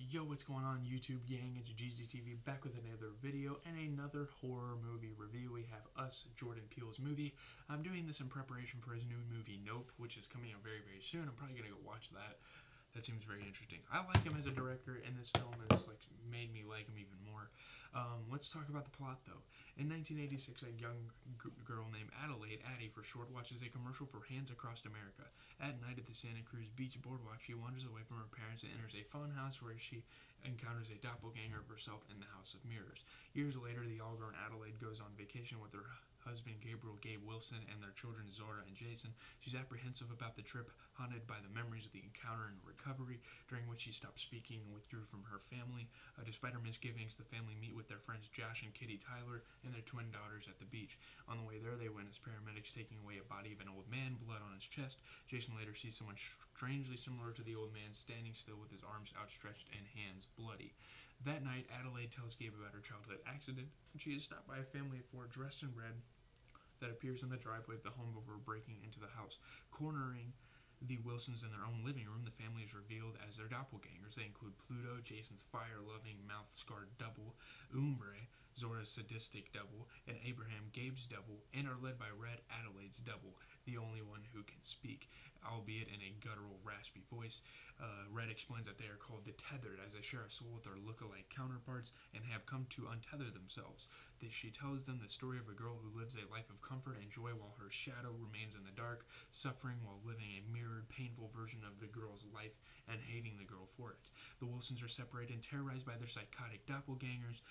Yo, what's going on YouTube gang? It's GZTV back with another video and another horror movie review. We have Us, Jordan Peele's movie. I'm doing this in preparation for his new movie Nope, which is coming out very, very soon. I'm probably going to go watch that. That seems very interesting. I like him as a director, and this film has made me like him even more. Let's talk about the plot, though. In 1986, a young girl named Adelaide, Addie for short, watches a commercial for Hands Across America. At night at the Santa Cruz Beach boardwalk, she wanders away from her parents and enters a fun house where she encounters a doppelganger of herself in the House of Mirrors. Years later, the all-grown Adelaide goes on vacation with her husband Gabe Wilson, and their children Zora and Jason. She's apprehensive about the trip, haunted by the memories of the encounter and recovery, during which she stopped speaking and withdrew from her family. Despite her misgivings, the family meet with their friends Josh and Kitty Tyler and their twin daughters at the beach. On the way there, they witness paramedics taking away a body of an old man, blood on his chest. Jason later sees someone strangely similar to the old man standing still with his arms outstretched and hands bloody. That night, Adelaide tells Gabe about her childhood accident, and she is stopped by a family of four dressed in red that appears in the driveway of the home before breaking into the house. Cornering the Wilsons in their own living room, the family is revealed as their doppelgangers. They include Pluto, Jason's fire-loving, mouth-scarred double, Umbre, Zora's sadistic double, and Abraham, Gabe's double, and are led by Red, Adelaide's double, the only one who can speak, albeit in a guttural, raspy voice. Red explains that they are called the Tethered, as they share a soul with their look-alike counterparts and have come to untether themselves. She tells them the story of a girl who lives a life of comfort and joy while her shadow remains in the dark, suffering while living a mirrored, painful version of the girl's life and hating the girl for it. The Wilsons are separated and terrorized by their psychotic doppelgangers.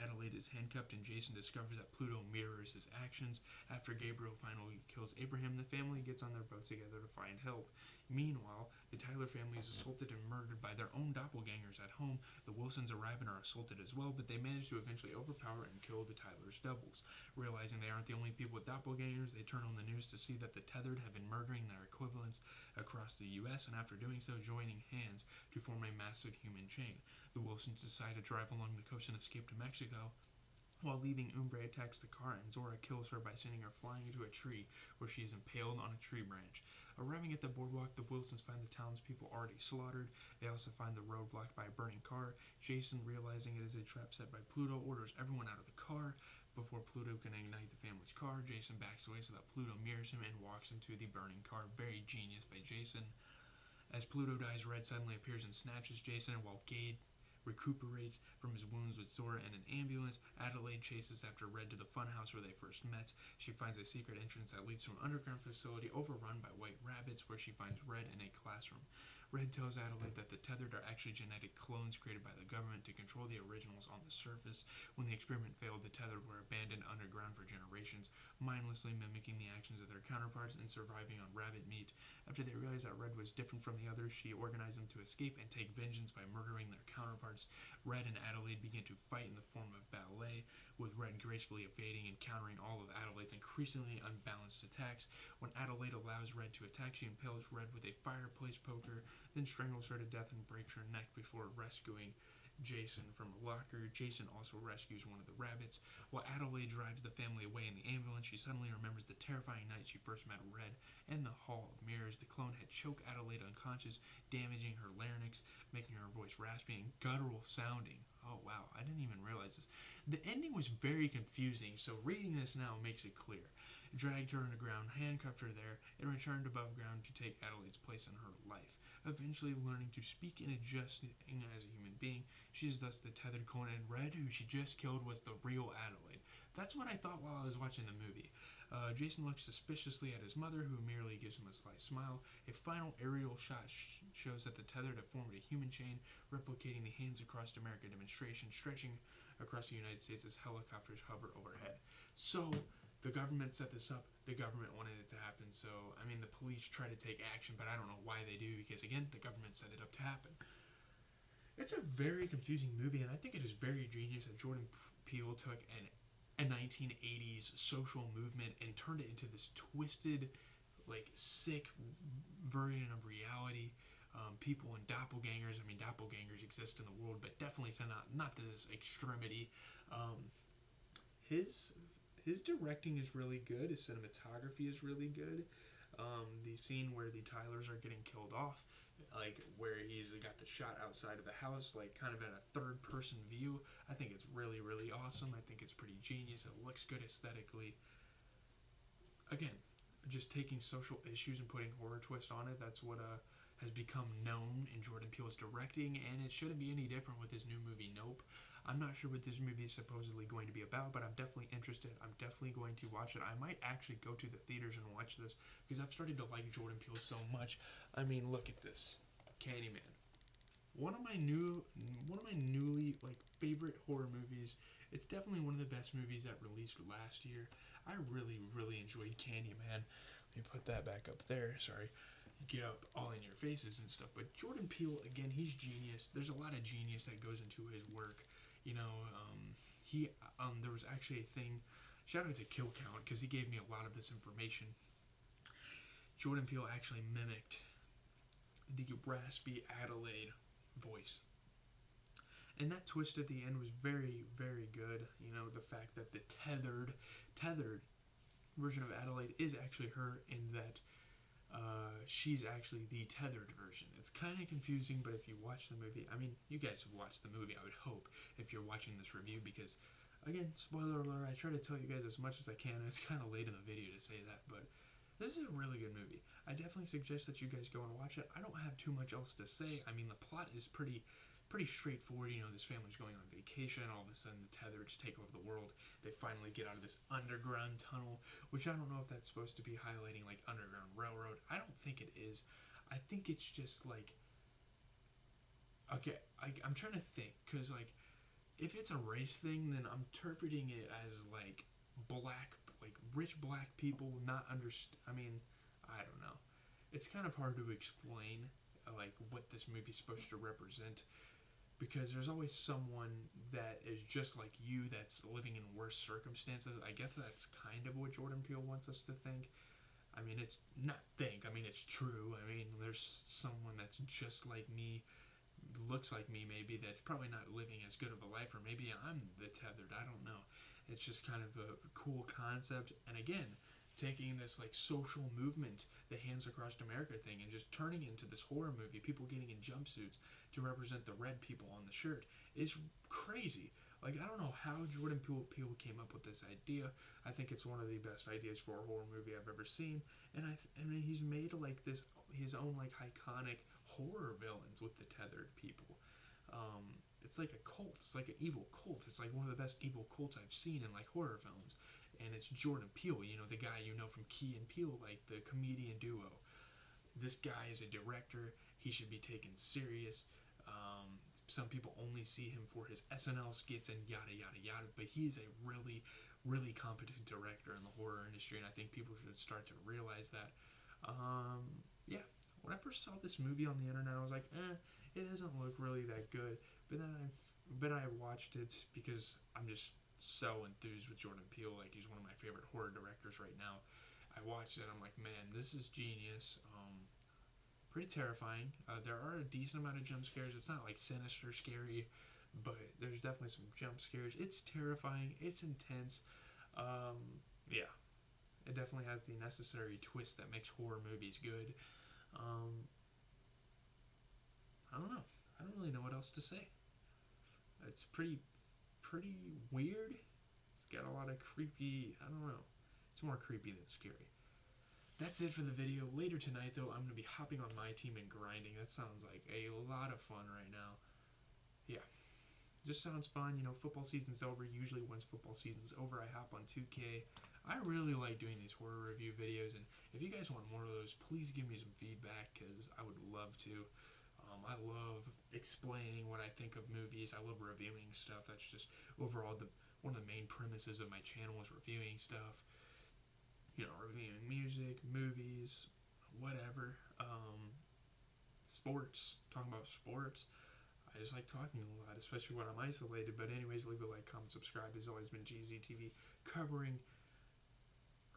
Adelaide is handcuffed, and Jason discovers that Pluto mirrors his actions. After Gabriel finally kills Abraham, the family gets on their boat together to find help. Meanwhile, the Tyler family is assaulted and murdered by their own doppelgangers at home. The Wilsons arrive and are assaulted as well, but they manage to eventually overpower and kill the Tyler's doubles. Realizing they aren't the only people with doppelgangers, they turn on the news to see that the Tethered have been murdering their equivalents across the U.S., and after doing so, joining hands to form a massive human chain. The Wilsons decide to drive along the coast and escape to Mexico. While leaving, Umbre attacks the car, and Zora kills her by sending her flying into a tree, where she is impaled on a tree branch. Arriving at the boardwalk, the Wilsons find the townspeople already slaughtered. They also find the road blocked by a burning car. Jason, realizing it is a trap set by Pluto, orders everyone out of the car. Before Pluto can ignite the family's car, Jason backs away so that Pluto mirrors him and walks into the burning car. Very genius by Jason. As Pluto dies, Red suddenly appears and snatches Jason, and while Gabe recuperates from his wounds with Zora in an ambulance, Adelaide chases after Red to the funhouse where they first met. She finds a secret entrance that leads to an underground facility overrun by white rabbits, where she finds Red in a classroom. Red tells Adelaide that the Tethered are actually genetic clones created by the government to control the originals on the surface. When the experiment failed, the Tethered were abandoned underground for generations, mindlessly mimicking the actions of their counterparts and surviving on rabbit meat. After they realized that Red was different from the others, she organized them to escape and take vengeance by murdering their counterparts. Red and Adelaide begin to fight in the form of ballet, with Red gracefully evading and countering all of Adelaide's increasingly unbalanced attacks. When Adelaide allows Red to attack, she impales Red with a fireplace poker, then strangles her to death and breaks her neck before rescuing Jason from a locker. Jason also rescues one of the rabbits. While Adelaide drives the family away in the ambulance, she suddenly remembers the terrifying night she first met Red in the Hall of Mirrors. The clone had choked Adelaide unconscious, damaging her larynx, making her voice raspy and guttural sounding. Oh wow, I didn't even realize this. The ending was very confusing, so reading this now makes it clear. Dragged her underground, handcuffed her there, and returned above ground to take Adelaide's place in her life. Eventually learning to speak and adjusting as a human being, she is thus the Tethered clone, and Red, who she just killed, was the real Adelaide. That's what I thought while I was watching the movie. Jason looks suspiciously at his mother, who merely gives him a sly smile. A final aerial shot shows that the Tethered have formed a human chain, replicating the Hands Across America demonstration, stretching across the United States as helicopters hover overhead. So, the government set this up. The government wanted it to happen. So, I mean, the police try to take action, but I don't know why they do, because, again, the government set it up to happen. It's a very confusing movie, and I think it is very genius that Jordan Peele took a 1980s social movement and turned it into this twisted, sick version of reality. People and doppelgangers. I mean, doppelgangers exist in the world, but definitely to not to this extremity. Um, his his directing is really good. His cinematography is really good. The scene where the Tylers are getting killed off, like where he's got the shot outside of the house, like kind of at a third-person view. I think it's really, really awesome. I think it's pretty genius. It looks good aesthetically. Again, just taking social issues and putting horror twist on it. That's what has become known in Jordan Peele's directing, and it shouldn't be any different with his new movie, Nope. I'm not sure what this movie is supposedly going to be about, but I'm definitely interested. I'm definitely going to watch it. I might actually go to the theaters and watch this because I've started to like Jordan Peele so much. I mean, look at this, Candyman. One of my newly like favorite horror movies. It's definitely one of the best movies that released last year. I really, really enjoyed Candyman. Let me put that back up there. Sorry, get up all in your faces and stuff. But Jordan Peele, again, he's genius. There's a lot of genius that goes into his work. You know, there was actually a thing. Shout out to Kill Count because he gave me a lot of this information. Jordan Peele actually mimicked the raspy Adelaide voice. And that twist at the end was very, very good. You know, the fact that the tethered version of Adelaide is actually her, in that she's actually the tethered version. It's kind of confusing, but if you watch the movie, I mean, you guys have watched the movie, I would hope, if you're watching this review, because, again, spoiler alert, I try to tell you guys as much as I can. It's kind of late in the video to say that, but this is a really good movie. I definitely suggest that you guys go and watch it. I don't have too much else to say. I mean, the plot is pretty straightforward. You know, this family's going on vacation. All of a sudden, the Tethers take over the world. They finally get out of this underground tunnel, which I don't know if that's supposed to be highlighting like Underground Railroad. I don't think it is. I think it's just like, okay, I'm trying to think, because like if it's a race thing, then I'm interpreting it as like rich black people not understand. I mean, I don't know. It's kind of hard to explain like what this movie's supposed to represent, because there's always someone that is just like you that's living in worse circumstances. I guess that's kind of what Jordan Peele wants us to think. I mean, it's not think. I mean, it's true. I mean, there's someone that's just like me, looks like me maybe, that's probably not living as good of a life, or maybe I'm the tethered. I don't know. It's just kind of a cool concept. And again, taking this like social movement, the Hands Across America thing, and just turning it into this horror movie, people getting in jumpsuits to represent the red people on the shirt, is crazy. Like, I don't know how Jordan Peele came up with this idea. I think it's one of the best ideas for a horror movie I've ever seen. And I mean, he's made like this his own like iconic horror villains with the tethered people. It's like a cult. It's like an evil cult. It's like one of the best evil cults I've seen in like horror films. And it's Jordan Peele, you know, the guy you know from Key and Peele, like the comedian duo. This guy is a director. He should be taken serious. Some people only see him for his SNL skits and yada yada yada, but he's a really, really competent director in the horror industry, and I think people should start to realize that. Yeah, when I first saw this movie on the internet, I was like, it doesn't look really that good. But I watched it because I'm just so enthused with Jordan Peele. Like, he's one of my favorite horror directors right now. I watched it. I'm like, man, this is genius. Pretty terrifying. There are a decent amount of jump scares. It's not like sinister scary, but there's definitely some jump scares. It's terrifying. It's intense. Yeah, it definitely has the necessary twist that makes horror movies good. Um, I don't know. I don't really know what else to say. It's pretty weird. It's got a lot of creepy. I don't know. It's more creepy than scary. That's it for the video. Later tonight, though, I'm going to be hopping on my team and grinding. That sounds like a lot of fun right now. Yeah, just sounds fun. You know, football season's over. Usually once football season's over, I hop on 2K. I really like doing these horror review videos, and if you guys want more of those, please give me some feedback, because I would love to. I love explaining what I think of movies. I love reviewing stuff. That's just overall one of the main premises of my channel is reviewing stuff. You know, reviewing music, movies, whatever. Sports, talking about sports. I just like talking a lot, especially when I'm isolated. But anyways, leave a like, comment, subscribe. It's always been GZTV, covering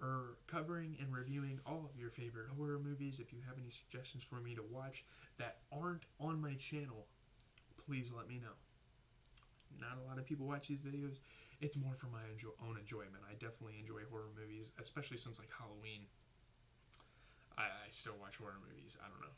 and reviewing all of your favorite horror movies. If you have any suggestions for me to watch that aren't on my channel, please let me know. Not a lot of people watch these videos. It's more for my own enjoyment. I definitely enjoy horror movies, especially since like Halloween. I still watch horror movies. I don't know.